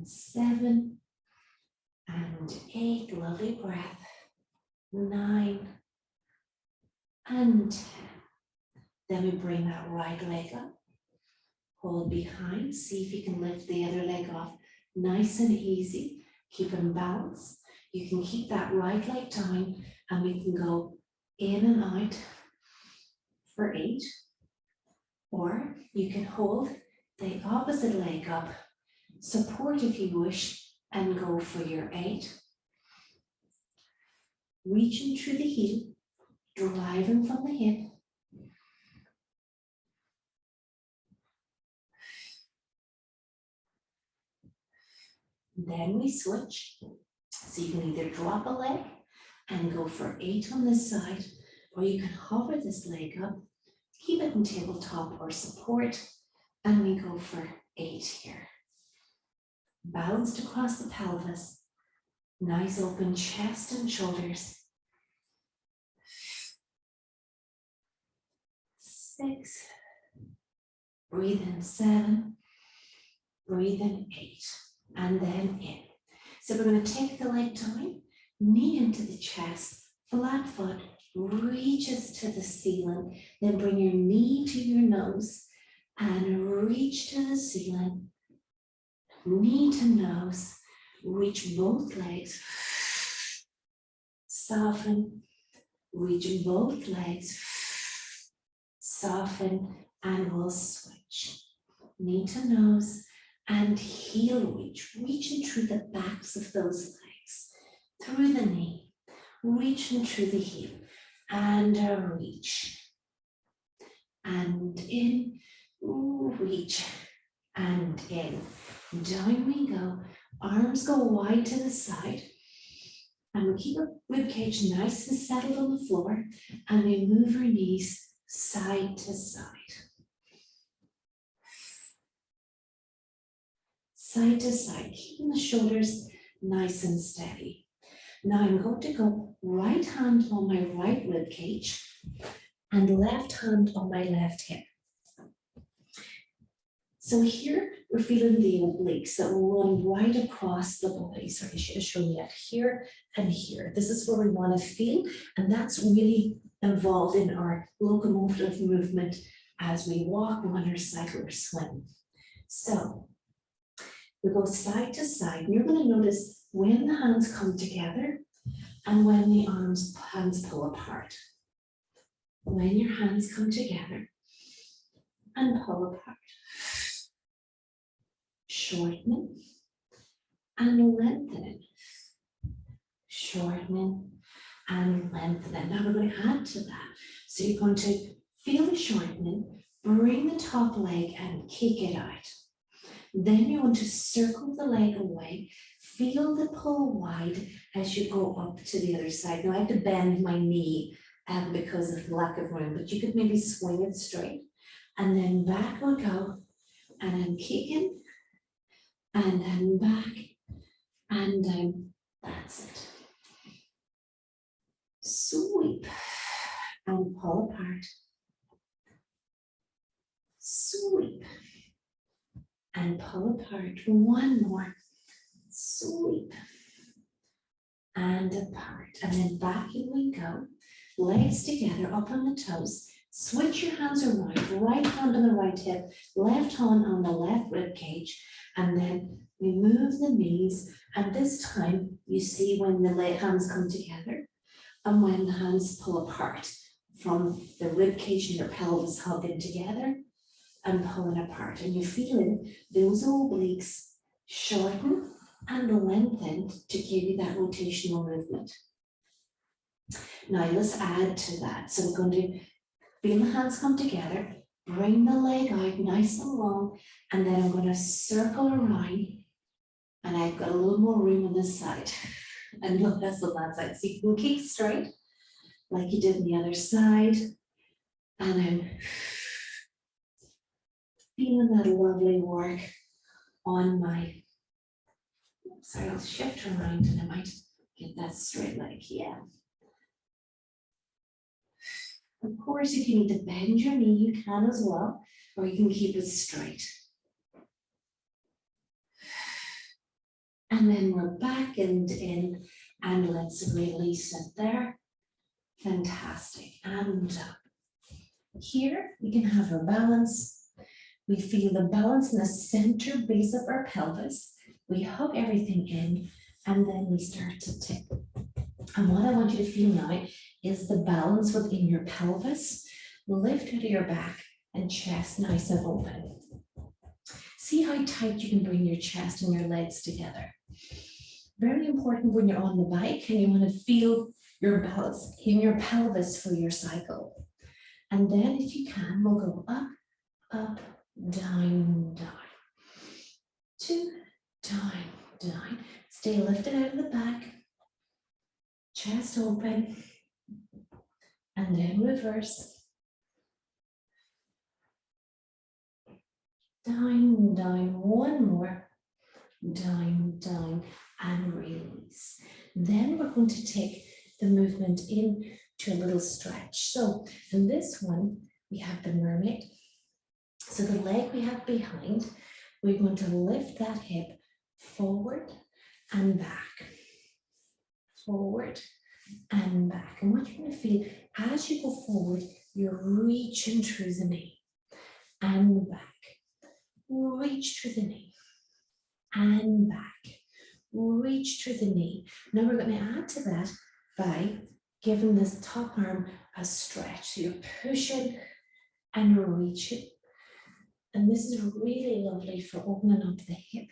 7 and 8, lovely breath, 9 and 10. Then we bring that right leg up, hold behind, see if you can lift the other leg off, nice and easy, keep in balance. You can keep that right leg down and we can go in and out for 8, or you can hold the opposite leg up, support if you wish, and go for your 8. Reaching through the heel, driving from the hip. Then we switch. So you can either drop a leg and go for 8 on this side, or you can hover this leg up, keep it in tabletop or support, and we go for 8 here. Balanced across the pelvis, nice open chest and shoulders. 6, breathe in 7, breathe in 8, and then in. So we're going to take the leg down, knee into the chest, flat foot, reaches to the ceiling, then bring your knee to your nose and reach to the ceiling, knee to nose, reach both legs, soften, reach both legs, soften, and we'll switch. Knee to nose and heel reach, reaching through the backs of those legs, through the knee, reaching through the heel, and a reach, and in, reach, and in. Down we go, arms go wide to the side, and we keep our ribcage nice and settled on the floor, and we move our knees side to side. Side to side, keeping the shoulders nice and steady. Now I'm going to go right hand on my right rib cage and left hand on my left hip. So here we're feeling the obliques that will run right across the body. Sorry, I should have shown you that here and here. This is where we want to feel, and that's really involved in our locomotive movement as we walk, run, or cycle, or swim. So we go side to side, and you're going to notice when the hands come together and when the hands pull apart. When your hands come together and pull apart. Shortening and lengthening. Shortening and lengthening. Now we're going to add to that. So you're going to feel the shortening, bring the top leg and kick it out. Then you want to circle the leg away, feel the pull wide as you go up to the other side. Now I have to bend my knee because of the lack of room, but you could maybe swing it straight. And then back we go, and I'm kicking, and then back, and down. That's it. Sweep, and pull apart. Sweep. And pull apart. One more. Sweep. And apart. And then back in we go. Legs together, up on the toes. Switch your hands around. Right hand on the right hip, left hand on the left rib cage. And then we move the knees. And this time you see when the hands come together and when the hands pull apart from the rib cage and your pelvis hugging together and pulling apart, and you're feeling those obliques shorten and lengthen to give you that rotational movement. Now let's add to that. So we're going to feel the hands come together, bring the leg out nice and long, and then I'm going to circle around, and I've got a little more room on this side and less on that side. So you can kick straight like you did on the other side, and I'm feeling that lovely work on my, sorry, I'll shift around and I might get that straight leg, yeah. Of course, if you need to bend your knee, you can as well, or you can keep it straight. And then we're back and in, and let's release it there. Fantastic, and up. Here we can have our balance. We feel the balance in the center base of our pelvis. We hug everything in, and then we start to tip. And what I want you to feel now is the balance within your pelvis. Lift out of your back and chest nice and open. See how tight you can bring your chest and your legs together. Very important when you're on the bike and you want to feel your balance in your pelvis for your cycle. And then if you can, we'll go up, up, down, down. 2, down, down. Stay lifted out of the back. Chest open. And then reverse. Down, down. One more. Down, down, and release. Then we're going to take the movement in to a little stretch. So in this one, we have the mermaid. So the leg we have behind, we're going to lift that hip forward and back. Forward and back. And what you're going to feel as you go forward, you're reaching through the knee and back. Reach through the knee and back. Reach through the knee. Now we're going to add to that by giving this top arm a stretch. So you're pushing and reaching. And this is really lovely for opening up the hip.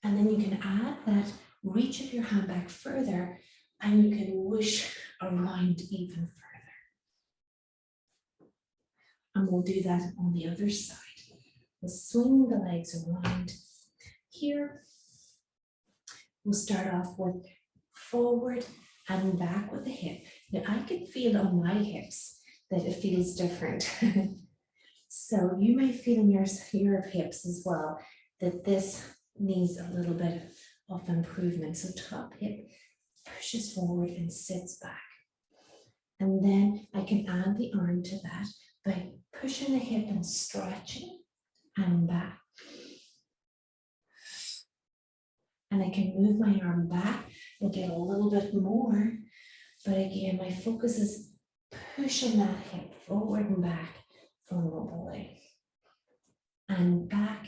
And then you can add that reach of your hand back further and you can whoosh around even further. And we'll do that on the other side. We'll swing the legs around. Here, we'll start off with forward and back with the hip. Now I can feel on my hips that it feels different. So you may feel in your hips as well that this needs a little bit of improvement. So top hip pushes forward and sits back. And then I can add the arm to that by pushing the hip and stretching and back. And I can move my arm back and get a little bit more. But again, my focus is pushing that hip forward and back vulnerably. And back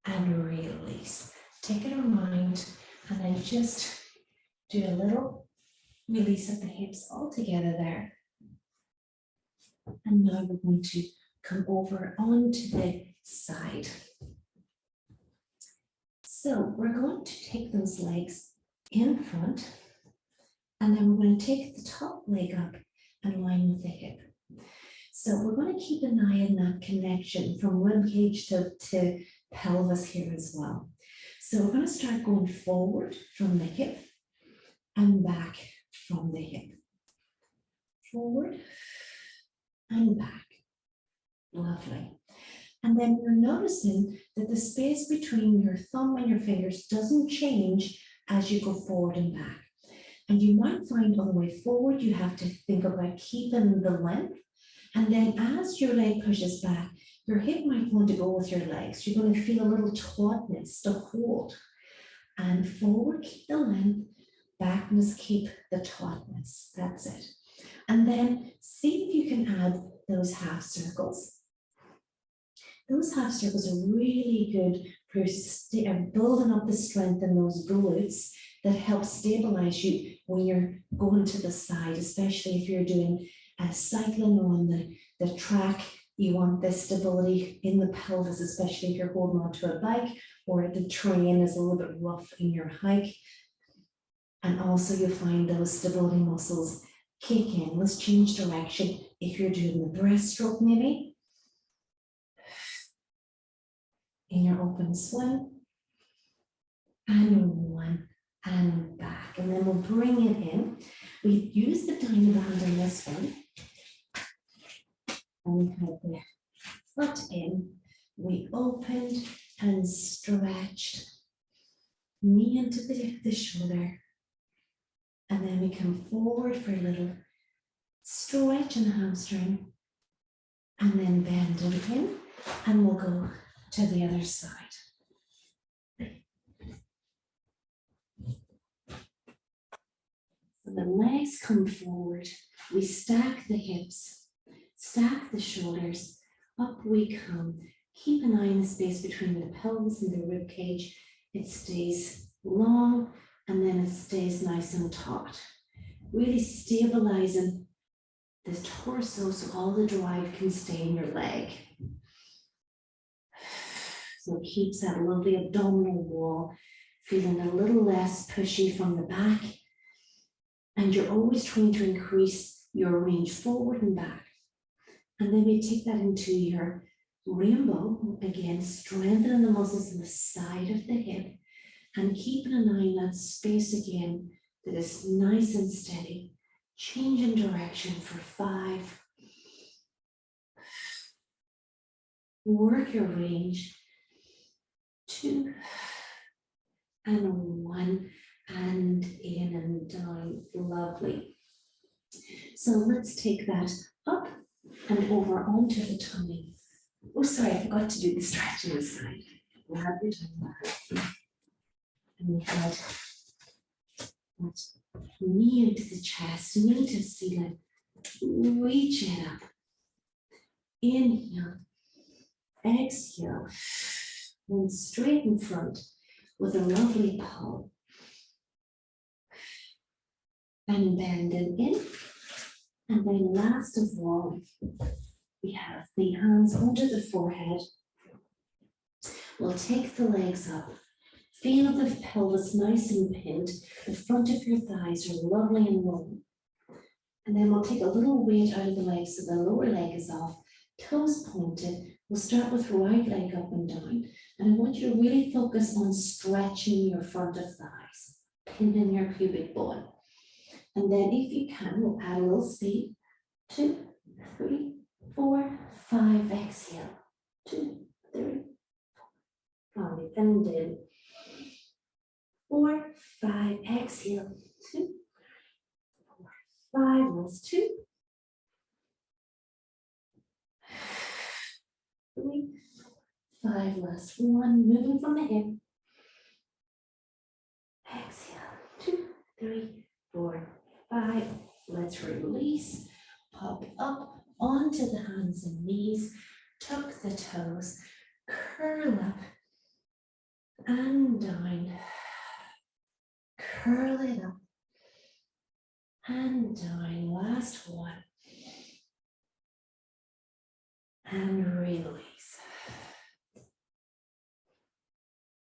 and release. Take it around and then just do a little release of the hips all together there. And now we're going to come over onto the side. So we're going to take those legs in front and then we're going to take the top leg up and line with the hip. So we're going to keep an eye on that connection from ribcage to pelvis here as well. So we're going to start going forward from the hip and back from the hip. Forward and back. Lovely. And then you're noticing that the space between your thumb and your fingers doesn't change as you go forward and back. And you might find on the way forward, you have to think about keeping the length. And then as your leg pushes back, your hip might want to go with your legs. You're going to feel a little tautness to hold. And forward, keep the length. Backness, keep the tautness. That's it. And then see if you can add those half circles. Those half circles are really good for building up the strength in those glutes that help stabilize you when you're going to the side, especially if you're doing cycling on the track. You want this stability in the pelvis, especially if you're holding onto a bike or the terrain is a little bit rough in your hike. And also you'll find those stability muscles kick in. Let's change direction. If you're doing the breaststroke maybe, in your open swim, and one, and back. And then we'll bring it in. We use the tiny band in this one. And we have the foot in. We opened and stretched. Knee into the shoulder. And then we come forward for a little stretch in the hamstring. And then bend it in. And we'll go to the other side. So the legs come forward, we stack the hips, stack the shoulders, up we come. Keep an eye on the space between the pelvis and the rib cage. It stays long and then it stays nice and taut. Really stabilizing the torso so all the drive can stay in your leg. So it keeps that lovely abdominal wall feeling a little less pushy from the back. And you're always trying to increase your range forward and back. And then we take that into your rainbow. Again, strengthening the muscles in the side of the hip and keeping an eye on that space again that is nice and steady. Changing direction for 5. Work your range. 2 and 1 and in and down. Lovely. So let's take that up and over onto the tummy. Oh, sorry, I forgot to do the stretch on the side. Grab your tummy back. And we had that knee into the chest, knee to ceiling. Reach it up. Inhale. Exhale. And straight in front with a lovely palm. And bending in. And then last of all, we have the hands under the forehead. We'll take the legs up. Feel the pelvis nice and pinned. The front of your thighs are lovely and long. And then we'll take a little weight out of the legs so the lower leg is off. Toes pointed. We'll start with right leg up and down. And I want you to really focus on stretching your front of thighs, pinning your pubic bone. And then if you can, we'll add a little speed. 2, 3, 4, 5. Exhale. 2, 3, 4, 5. And in. 4, 5. Exhale. 2, 4, 5. Last 2. 3, 5. Last 1. Moving from the hip. Exhale. 2, 3, 4, 5. Let's release. Pop up onto the hands and knees. Tuck the toes. Curl up and down. Curl it up and down. Last one. And release.